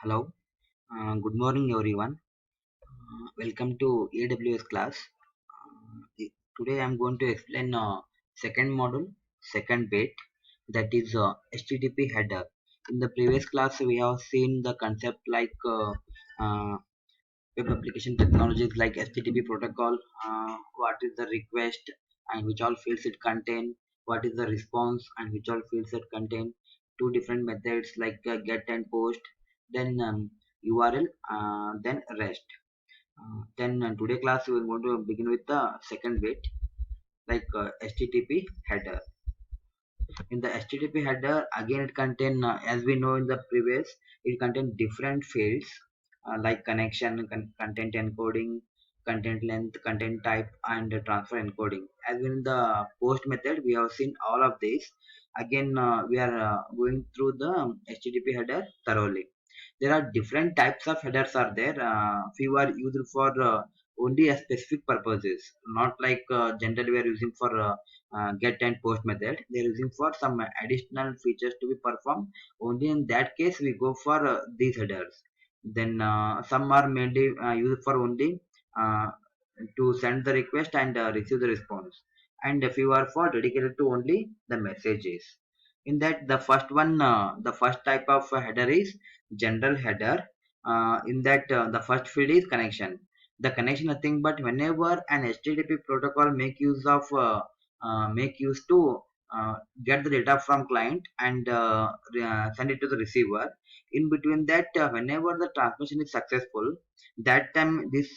Hello, good morning everyone. Welcome to AWS class. Today I am going to explain second module, second bit, that is HTTP header. In the previous class we have seen the concept like web application technologies like HTTP protocol, what is the request and which all fields it contain, what is the response and which all fields it contain, two different methods like get and post, then URL, then REST. Then today class we are going to begin with the second bit like HTTP header. In the HTTP header, again it contain as we know in the previous, it contain different fields like connection, content encoding, content length, content type, and transfer encoding. As in the post method, we have seen all of these. Again, we are going through the HTTP header thoroughly. There are different types of headers are there. Few are used for only a specific purposes, not like generally we are using for get and post method. They're using for some additional features to be performed. Only in that case we go for these headers. Then some are mainly used for only uh, to send the request and receive the response, and a few are for dedicated to only the messages. In that, the first one, the first type of header is general header. In that, the first field is connection. The connection nothing but whenever an HTTP protocol make use to uh, get the data from client and send it to the receiver. In between that, whenever the transmission is successful, that time this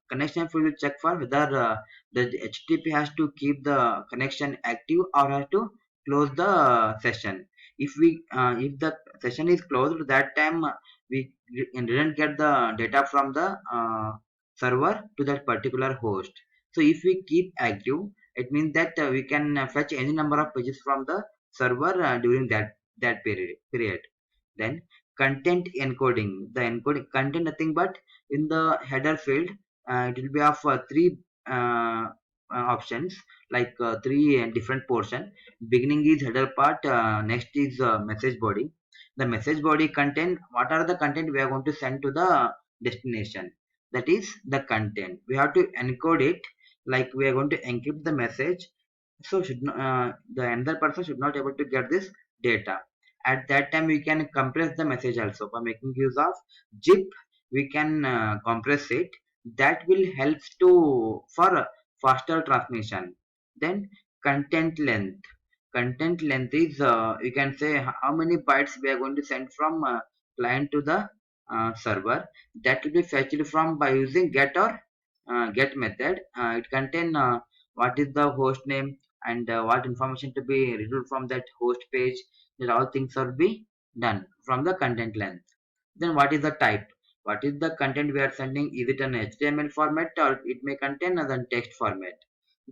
connection field will check for whether the HTTP has to keep the connection active or has to close the session. If the session is closed, that time we didn't get the data from the server to that particular host. So if we keep active, it means that we can fetch any number of pages from the server during that period. Then content encoding, the encoding content nothing but in the header field, it will be of three options, like three different portion. Beginning is header part, next is message body. The message body content, what are the content we are going to send to the destination, that is the content we have to encode it, like we are going to encrypt the message. So the another person should not able to get this data. At that time we can compress the message also by making use of zip. We can compress it. That will help to for faster transmission. Then content length. Content length is you can say how many bytes we are going to send from client to the server. That will be fetched from by using get or get method. It contain what is the host name and what information to be retrieved from that host page. That all things will be done from the content length. Then what is the type? What is the content we are sending? Is it an HTML format or it may contain another text format?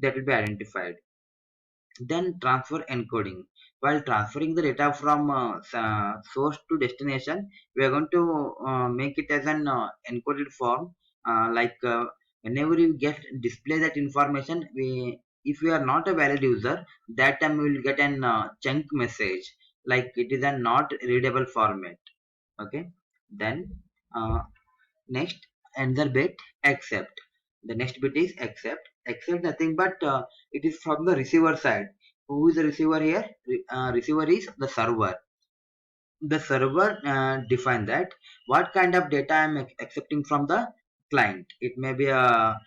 That will be identified. Then transfer encoding. While transferring the data from source to destination, we are going to make it as an encoded form. Like whenever you get display that information, we if we are not a valid user, that time we will get an chunk message, like it is a not readable format. Okay. Then uh, next, another bit, accept. The next bit is accept. Accept nothing but it is from the receiver side. Who is the receiver here? Receiver is the server. The server define that what kind of data I am accepting from the client. It may be a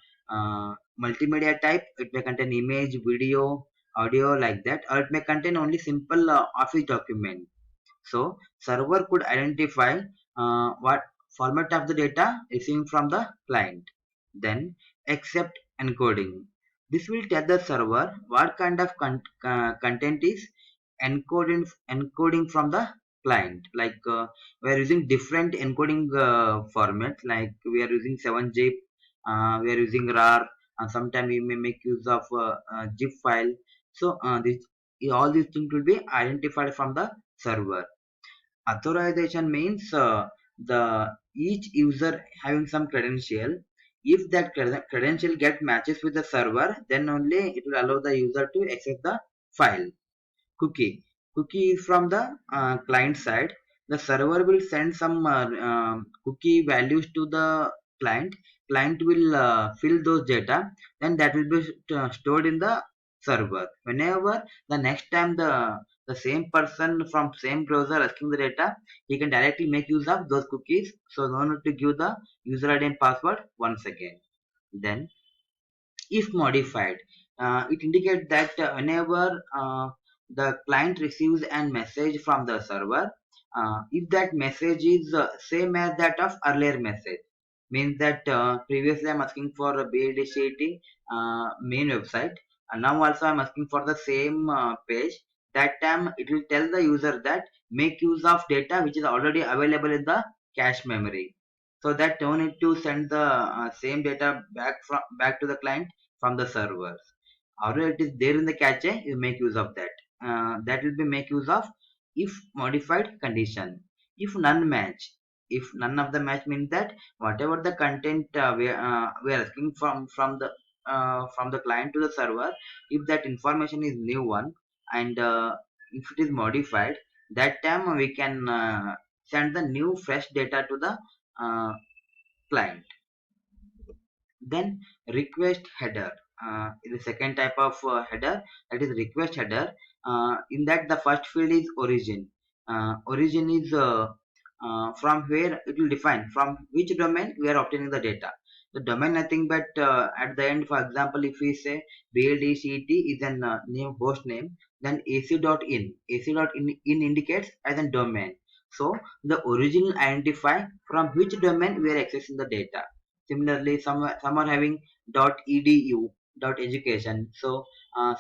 multimedia type. It may contain image, video, audio, like that, or it may contain only simple office document. So server could identify what format of the data receiving from the client. Then accept encoding. This will tell the server what kind of content is encoding from the client. Like we are using different encoding format. Like we are using 7-zip, we are using RAR, and sometimes we may make use of zip file. So all these things will be identified from the server. Authorization means the each user having some credential. If that credential get matches with the server, then only it will allow the user to access the file. Cookie. Cookie is from the client side. the server will send some cookie values to the client. Client will fill those data, then that will be stored in the server. Whenever the next time the same person from same browser asking the data, he can directly make use of those cookies. So no need to give the user ID and password once again. Then if modified, it indicates that whenever the client receives a message from the server, if that message is same as that of earlier message, means that previously I'm asking for a BLDCT main website, and now also I'm asking for the same page. That time it will tell the user that make use of data which is already available in the cache memory, so that no need to send the same data back to the client from the servers. Or it is there in the cache, you make use of that. That will be make use of if modified condition. If none match, if none of the match means that whatever the content we are asking from the client to the server, if that information is new one, and if it is modified, that time we can send the new fresh data to the uh, client. Then request header is the second type of header, that is request header. In that the first field is origin. Origin is from where it will define from which domain we are obtaining the data. The domain nothing but at the end, for example, if we say BLDCT is an name host name, then ac.in indicates as a domain. So the origin identify from which domain we are accessing the data. Similarly, some are having .edu, .education. So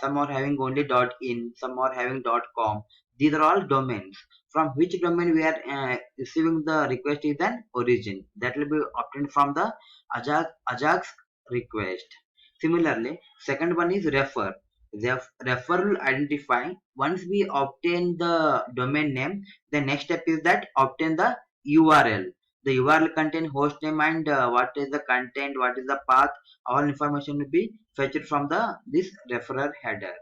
some are having only .in, some are having .com. These are all domains. From which domain we are receiving the request is an origin. That will be obtained from the Ajax request. Similarly, second one is refer. Refer will identify once we obtain the domain name. The next step is that obtain the URL. The URL contain host name and what is the content, what is the path, all information will be fetched from the this referrer header.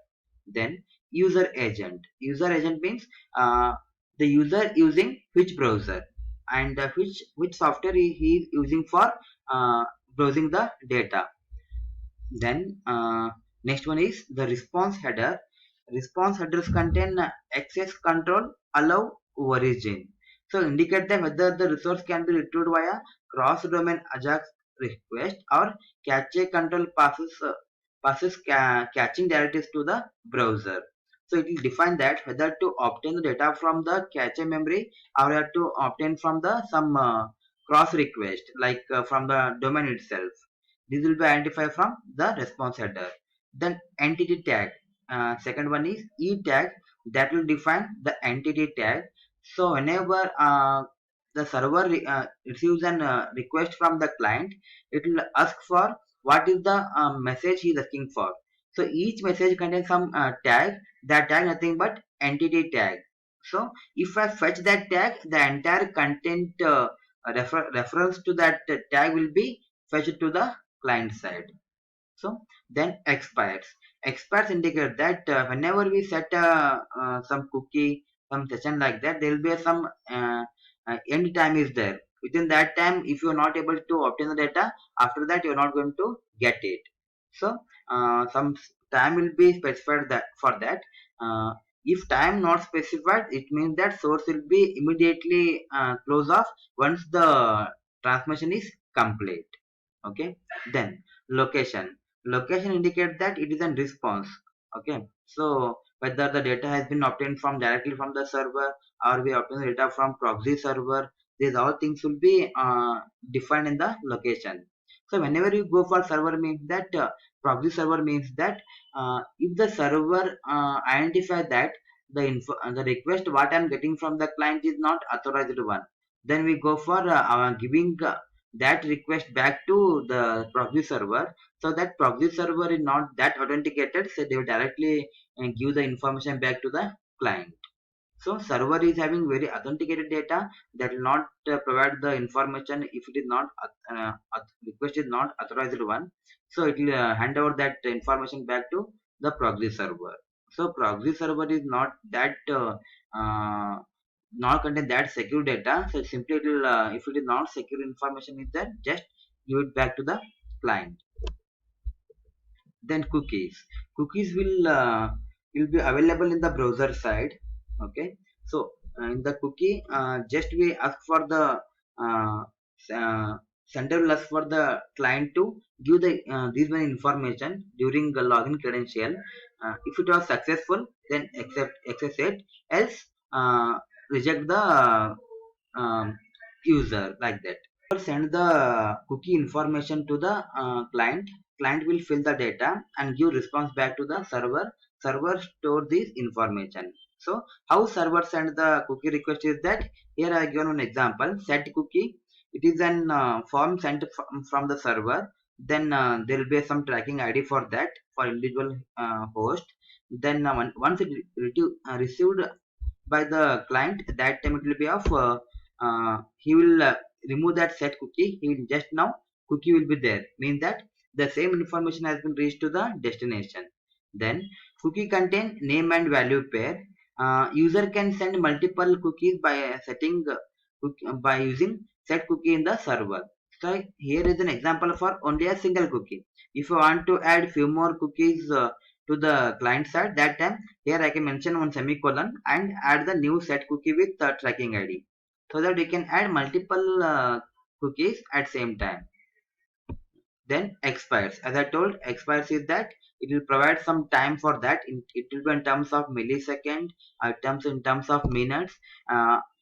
Then user agent. User agent means the user using which browser and which software he is using for browsing the data. Then next one is the response header. Response headers contain access control allow origin. So indicate that whether the resource can be retrieved via cross-domain AJAX request or cache control passes caching directives to the browser. So it will define that whether to obtain the data from the cache memory or have to obtain from the some cross request like from the domain itself. This will be identified from the response header. Then entity tag. Second one is e tag, that will define the entity tag. So whenever the server receives an request from the client, it will ask for what is the message he is asking for. So each message contains some tag. That tag nothing but entity tag. So if I fetch that tag, the entire content reference to that tag will be fetched to the client side. So then expires. Expires indicate that whenever we set some cookie, some session like that, there will be some end time is there. Within that time, if you are not able to obtain the data, after that you are not going to get it. So some time will be specified that for that. If time not specified, it means that source will be immediately close off once the transmission is complete. Okay. Then location. Location indicates that it is a response. Okay. So whether the data has been obtained from directly from the server or we obtain the data from proxy server, these all things will be defined in the location. So whenever you go for server means that proxy server means that if the server identify that the request what I'm getting from the client is not authorized one, then we go for giving that request back to the proxy server. So that proxy server is not that authenticated, so they will directly give the information back to the client. So server is having very authenticated data that will not provide the information if it is not request is not authorized one. So it will hand over that information back to the proxy server. So proxy server is not that not contain that secure data. So simply it will, if it is not secure information is there, just give it back to the client. Then cookies will be available in the browser side. Okay, so in the cookie, just we ask for the uh, uh, sender will ask for the client to give the this one information during the login credential. If it was successful, then accept it, else reject the user, like that. Send the cookie information to the client will fill the data and give response back to the server store this information. So how server send the cookie request is that, here I given one example. Set cookie, it is an form sent from the server. Then there will be some tracking id for that, for individual host. Then once it received by the client, that time it will be of he will remove that set cookie. He will just now cookie will be there, means that the same information has been reached to the destination. Then cookie contain name and value pair. User can send multiple cookies by setting by using set cookie in the server. So here is an example for only a single cookie. If you want to add few more cookies to the client side, that time here I can mention one semicolon and add the new set cookie with the tracking ID, so that we can add multiple cookies at same time. Then expires, as I told, expires is that it will provide some time for that. It will be in terms of millisecond, in terms of minutes.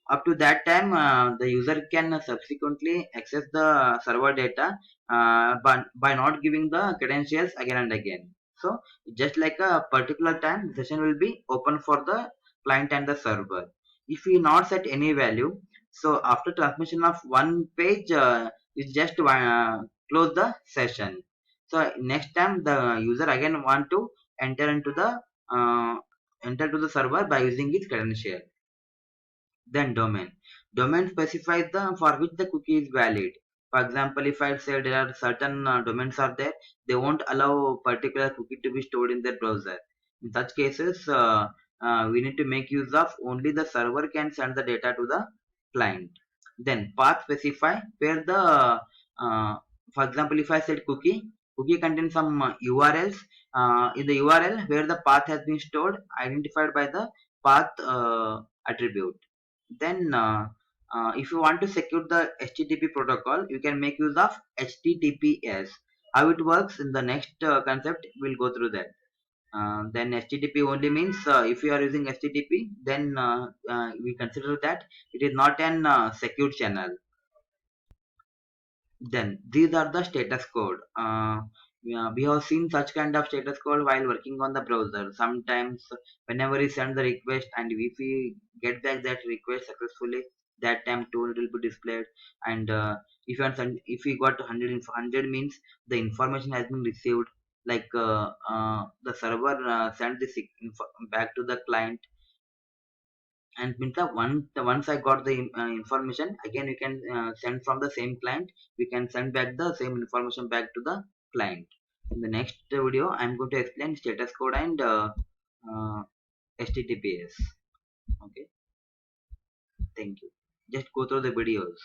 Up to that time, the user can subsequently access the server data by not giving the credentials again and again. So just like a particular time, the session will be open for the client and the server. If we not set any value, so after transmission of one page, it's just close the session. So next time the user again want to enter into the uh, enter to the server by using its credential. Then domain specifies the for which the cookie is valid. For example, if I say there are certain domains are there, they won't allow particular cookie to be stored in their browser. In such cases, we need to make use of only the server can send the data to the client. Then path specify where the uh, for example, if I said cookie contains some urls. In the url where the path has been stored, identified by the path attribute. Then if you want to secure the http protocol, you can make use of https. How it works in the next concept, we'll go through that. Then http only means if you are using http, then we consider that it is not an secure channel. Then these are the status code. Yeah, we have seen such kind of status code while working on the browser. Sometimes whenever we send the request and if we get back that request successfully, that time tool will be displayed. And if we got 100 means the information has been received. Like the server sent this back to the client, and means the once I got the information, again we can send from the same client. We can send back the same information back to the client. In the next video, I'm going to explain status code and uh, https. Okay, thank you. Just go through the videos.